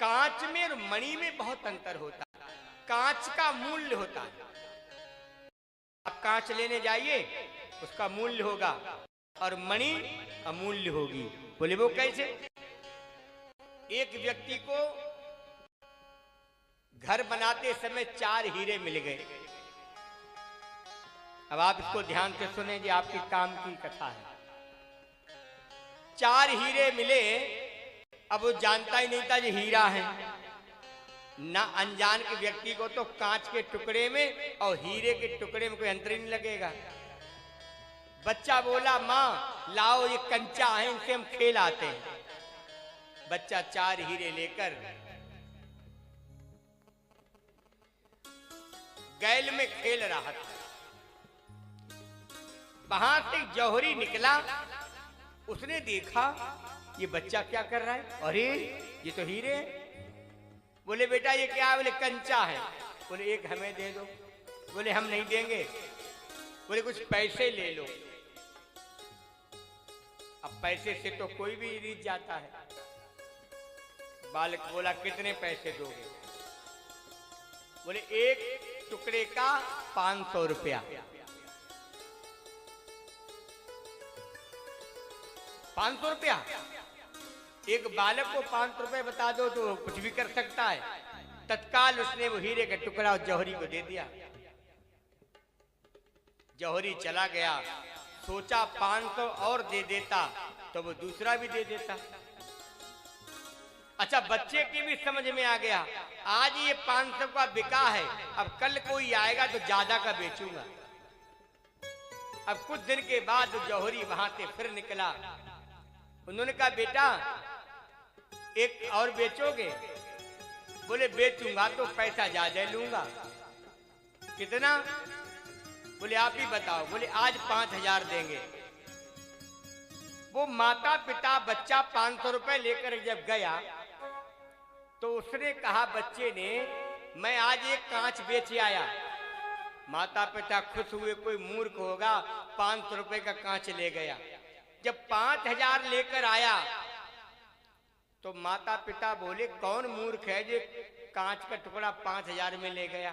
कांच में और मणि में बहुत अंतर होता है। कांच का मूल्य होता है। आप कांच लेने जाइए, उसका मूल्य होगा, और मणि अमूल्य होगी। बोले वो कैसे? एक व्यक्ति को घर बनाते समय 4 हीरे मिल गए। अब आप इसको ध्यान से सुने, जी आपके काम की कथा है। 4 हीरे मिले। अब वो जानता ही नहीं था ये हीरा है ना। अनजान के व्यक्ति को तो कांच के टुकड़े में और हीरे के टुकड़े में कोई अंतर ही नहीं लगेगा। बच्चा बोला, माँ लाओ ये कंचा है, इनसे हम खेल आते हैं। बच्चा 4 हीरे लेकर गैल में खेल रहा था। वहां से जौहरी निकला। उसने देखा ये बच्चा क्या कर रहा है। अरे ये तो हीरे हैं। बोले बेटा ये क्या है? बोले कंचा है। बोले एक हमें दे दो। बोले हम नहीं देंगे। बोले कुछ पैसे ले लो। अब पैसे से तो कोई भी रीत जाता है। बालक बोला कितने पैसे दोगे? बोले एक टुकड़े का 500 रुपया। 500 रुपया? एक बालक को 500 रुपए बता दो तो कुछ भी कर सकता है। तत्काल उसने वो हीरे का टुकड़ा जौहरी को दे दिया। जौहरी चला गया। सोचा 500 और दे देता तो वो दूसरा भी दे देता। अच्छा, बच्चे की भी समझ में आ गया, आज ये 500 का बिका है, अब कल कोई आएगा तो ज्यादा का बेचूंगा। अब कुछ दिन के बाद जौहरी वहां से फिर निकला। उन्होंने कहा बेटा एक और बेचोगे? बोले बेचूंगा तो पैसा ज्यादा लूंगा। कितना? बोले आप ही बताओ। बोले आज 5000 देंगे। वो माता पिता बच्चा 500 रुपए लेकर जब गया तो उसने कहा बच्चे ने, मैं आज एक कांच बेच आया। माता पिता खुश हुए, कोई मूर्ख होगा 500 रुपए का कांच ले गया। जब 5000 लेकर आया तो माता पिता बोले कौन मूर्ख है जो कांच का टुकड़ा 5000 में ले गया।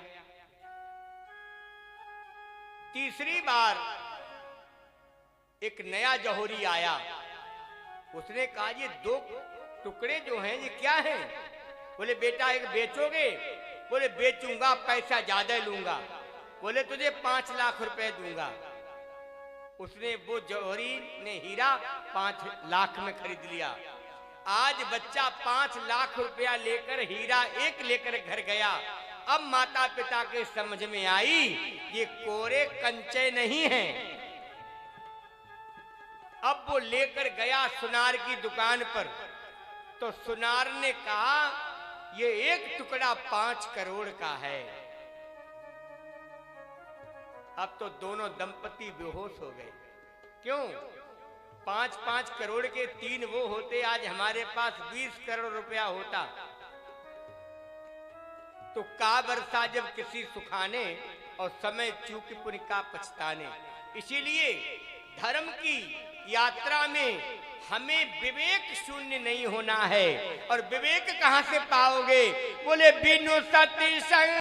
तीसरी बार एक नया जौहरी आया। उसने कहा ये 2 टुकड़े जो हैं ये क्या हैं? बोले बेटा एक बेचोगे? बोले बेचूंगा, पैसा ज्यादा लूंगा। बोले तुझे 5 लाख रुपए दूंगा। उसने वो जौहरी ने हीरा 5 लाख में खरीद लिया। आज बच्चा 5 लाख रुपया लेकर हीरा एक लेकर घर गया। अब माता पिता के समझ में आई ये कोरे कंचे नहीं हैं। अब वो लेकर गया सुनार की दुकान पर, तो सुनार ने कहा ये एक टुकड़ा 5 करोड़ का है। अब तो दोनों दंपति बेहोश हो गए। क्यों? 5-5 करोड़ के 3 वो होते, आज हमारे पास 20 करोड़ रुपया होता। तो का वर्षा जब किसी सुखाने, और समय चूक पुण्य का पछताने। इसीलिए धर्म की यात्रा में हमें विवेक शून्य नहीं होना है। और विवेक कहां से पाओगे? बोले बिनु सती संग